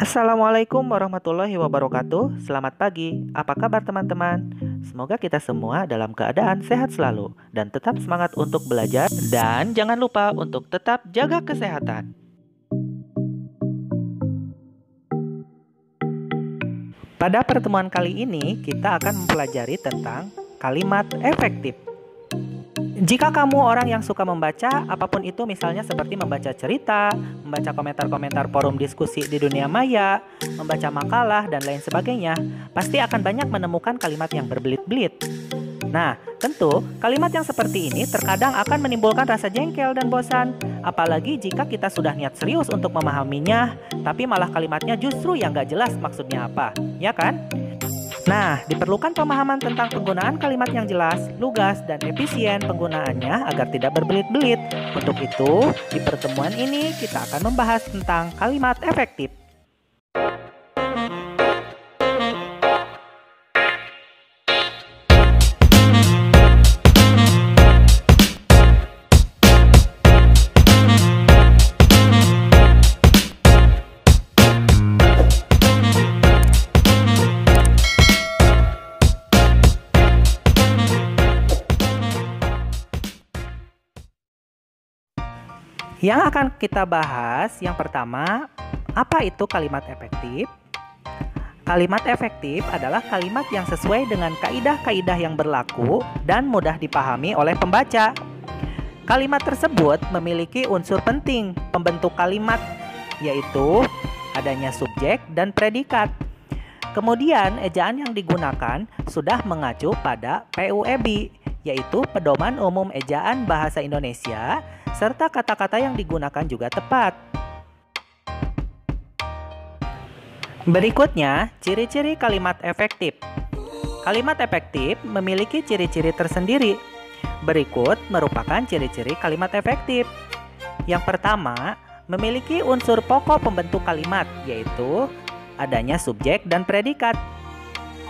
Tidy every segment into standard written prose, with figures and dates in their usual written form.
Assalamualaikum warahmatullahi wabarakatuh. Selamat pagi. Apa kabar teman-teman? Semoga kita semua dalam keadaan sehat selalu dan tetap semangat untuk belajar, dan jangan lupa untuk tetap jaga kesehatan. Pada pertemuan kali ini kita akan mempelajari tentang kalimat efektif. Jika kamu orang yang suka membaca, apapun itu, misalnya seperti membaca cerita, membaca komentar-komentar forum diskusi di dunia maya, membaca makalah, dan lain sebagainya, pasti akan banyak menemukan kalimat yang berbelit-belit. Nah, tentu kalimat yang seperti ini terkadang akan menimbulkan rasa jengkel dan bosan, apalagi jika kita sudah niat serius untuk memahaminya, tapi malah kalimatnya justru yang gak jelas maksudnya apa, ya kan? Nah, diperlukan pemahaman tentang penggunaan kalimat yang jelas, lugas, dan efisien penggunaannya agar tidak berbelit-belit. Untuk itu, di pertemuan ini kita akan membahas tentang kalimat efektif. Yang akan kita bahas yang pertama, apa itu kalimat efektif? Kalimat efektif adalah kalimat yang sesuai dengan kaidah-kaidah yang berlaku dan mudah dipahami oleh pembaca. Kalimat tersebut memiliki unsur penting pembentuk kalimat, yaitu adanya subjek dan predikat. Kemudian ejaan yang digunakan sudah mengacu pada PUEB, yaitu Pedoman Umum Ejaan Bahasa Indonesia, serta kata-kata yang digunakan juga tepat. Berikutnya, ciri-ciri kalimat efektif. Kalimat efektif memiliki ciri-ciri tersendiri. Berikut merupakan ciri-ciri kalimat efektif. Yang pertama, memiliki unsur pokok pembentuk kalimat, yaitu adanya subjek dan predikat.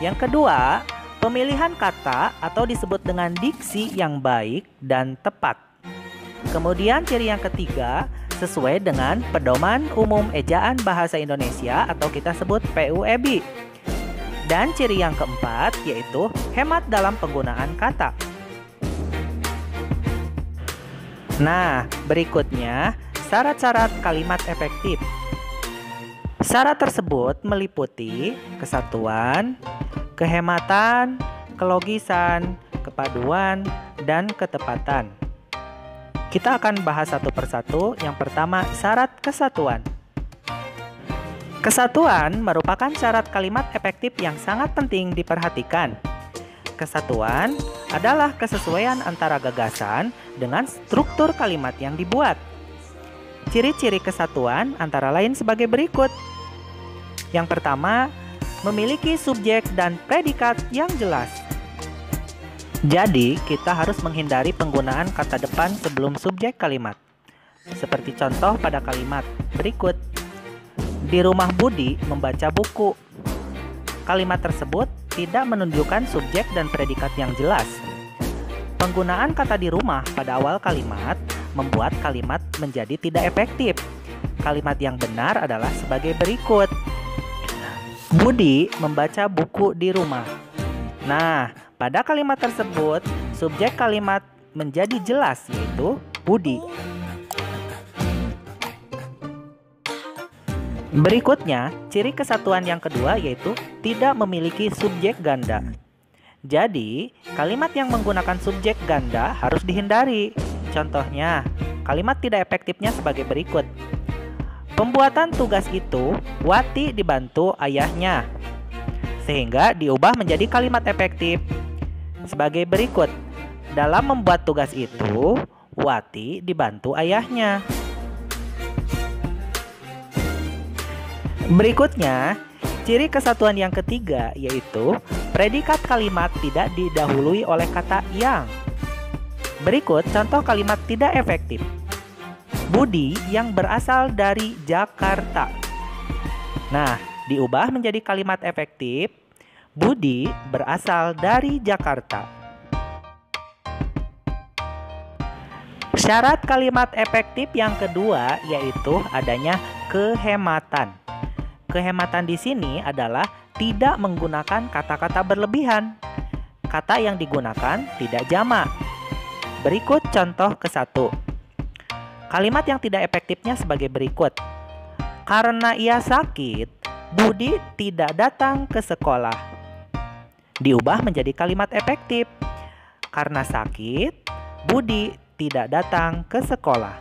Yang kedua, pemilihan kata atau disebut dengan diksi yang baik dan tepat. Kemudian ciri yang ketiga, sesuai dengan Pedoman Umum Ejaan Bahasa Indonesia atau kita sebut PUEB. Dan ciri yang keempat yaitu hemat dalam penggunaan kata. Nah, berikutnya syarat-syarat kalimat efektif. Syarat tersebut meliputi kesatuan, kehematan, kelogisan, kepaduan, dan ketepatan. Kita akan bahas satu persatu. Yang pertama, syarat kesatuan. Kesatuan merupakan syarat kalimat efektif yang sangat penting diperhatikan. Kesatuan adalah kesesuaian antara gagasan dengan struktur kalimat yang dibuat. Ciri-ciri kesatuan antara lain sebagai berikut. Yang pertama, memiliki subjek dan predikat yang jelas. Jadi, kita harus menghindari penggunaan kata depan sebelum subjek kalimat. Seperti contoh pada kalimat berikut. Di rumah Budi membaca buku. Kalimat tersebut tidak menunjukkan subjek dan predikat yang jelas. Penggunaan kata di rumah pada awal kalimat membuat kalimat menjadi tidak efektif. Kalimat yang benar adalah sebagai berikut. Budi membaca buku di rumah. Nah, pada kalimat tersebut, subjek kalimat menjadi jelas, yaitu Budi. Berikutnya, ciri kesatuan yang kedua yaitu tidak memiliki subjek ganda. Jadi, kalimat yang menggunakan subjek ganda harus dihindari. Contohnya, kalimat tidak efektifnya sebagai berikut. Pembuatan tugas itu, Wati dibantu ayahnya. Sehingga diubah menjadi kalimat efektif sebagai berikut. Dalam membuat tugas itu, Wati dibantu ayahnya. Berikutnya, ciri kesatuan yang ketiga yaitu predikat kalimat tidak didahului oleh kata yang. Berikut contoh kalimat tidak efektif. Budi yang berasal dari Jakarta. Nah, diubah menjadi kalimat efektif. Budi berasal dari Jakarta. Syarat kalimat efektif yang kedua yaitu adanya kehematan. kehematan di sini adalah tidak menggunakan kata-kata berlebihan. Kata yang digunakan tidak jamak. Berikut contoh ke-1. Kalimat yang tidak efektifnya sebagai berikut. Karena ia sakit, Budi tidak datang ke sekolah. Diubah menjadi kalimat efektif. Karena sakit, Budi tidak datang ke sekolah.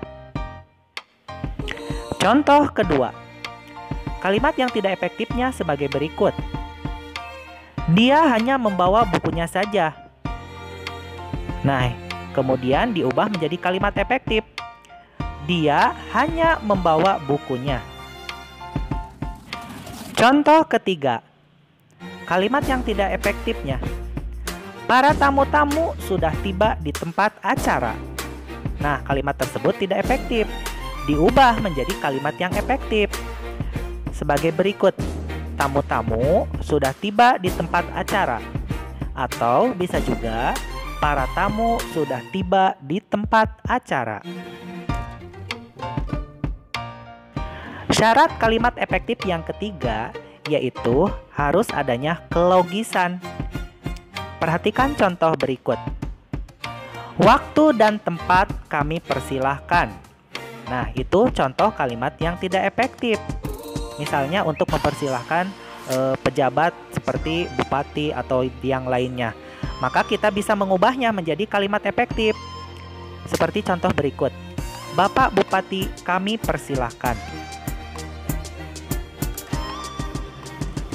Contoh kedua. Kalimat yang tidak efektifnya sebagai berikut. Dia hanya membawa bukunya saja. Nah, kemudian diubah menjadi kalimat efektif. Dia hanya membawa bukunya. Contoh ketiga. Kalimat yang tidak efektifnya. Para tamu-tamu sudah tiba di tempat acara. Nah, kalimat tersebut tidak efektif. Diubah menjadi kalimat yang efektif. Sebagai berikut, tamu-tamu sudah tiba di tempat acara. Atau bisa juga, para tamu sudah tiba di tempat acara. Syarat kalimat efektif yang ketiga, yaitu harus adanya kelogisan. Perhatikan contoh berikut. Waktu dan tempat kami persilahkan. Nah, itu contoh kalimat yang tidak efektif. Misalnya untuk mempersilahkan pejabat seperti bupati atau yang lainnya. Maka kita bisa mengubahnya menjadi kalimat efektif. Seperti contoh berikut. Bapak Bupati, kami persilahkan.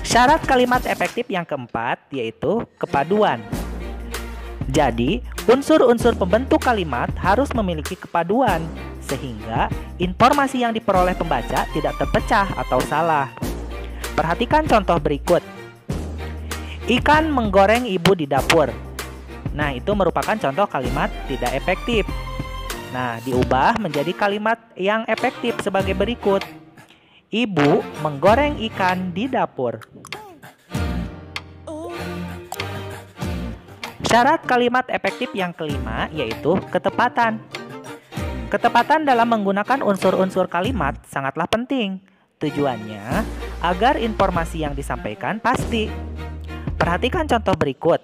Syarat kalimat efektif yang keempat yaitu kepaduan. Jadi, unsur-unsur pembentuk kalimat harus memiliki kepaduan, sehingga informasi yang diperoleh pembaca tidak terpecah atau salah. Perhatikan contoh berikut. Ikan menggoreng ibu di dapur. Nah, itu merupakan contoh kalimat tidak efektif. Nah, diubah menjadi kalimat yang efektif sebagai berikut. Ibu menggoreng ikan di dapur. Syarat kalimat efektif yang kelima yaitu ketepatan. Ketepatan dalam menggunakan unsur-unsur kalimat sangatlah penting. Tujuannya agar informasi yang disampaikan pasti. Perhatikan contoh berikut.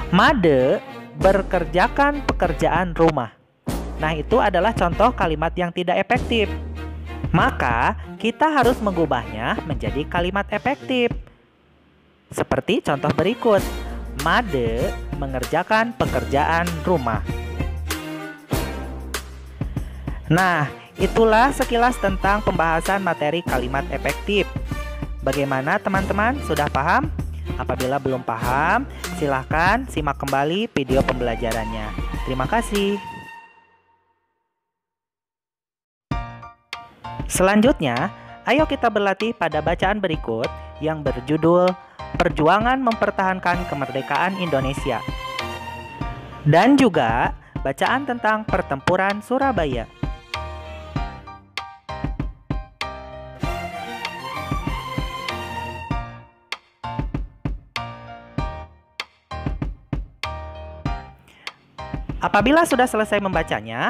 Made berkerjakan pekerjaan rumah. Nah, itu adalah contoh kalimat yang tidak efektif. Maka, kita harus mengubahnya menjadi kalimat efektif. Seperti contoh berikut. Made mengerjakan pekerjaan rumah. Nah, itulah sekilas tentang pembahasan materi kalimat efektif. Bagaimana teman-teman? Sudah paham? Apabila belum paham, silahkan simak kembali video pembelajarannya. Terima kasih. Selanjutnya, ayo kita berlatih pada bacaan berikut yang berjudul Perjuangan Mempertahankan Kemerdekaan Indonesia. Dan juga bacaan tentang Pertempuran Surabaya. Apabila sudah selesai membacanya,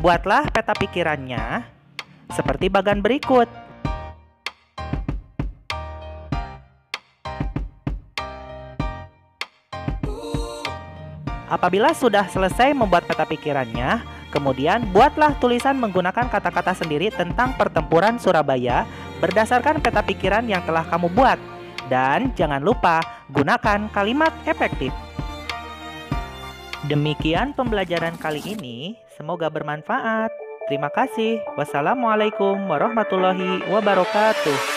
buatlah peta pikirannya seperti bagan berikut. Apabila sudah selesai membuat peta pikirannya, kemudian buatlah tulisan menggunakan kata-kata sendiri tentang Pertempuran Surabaya berdasarkan peta pikiran yang telah kamu buat. Dan jangan lupa gunakan kalimat efektif. Demikian pembelajaran kali ini, semoga bermanfaat. Terima kasih. Wassalamualaikum warahmatullahi wabarakatuh.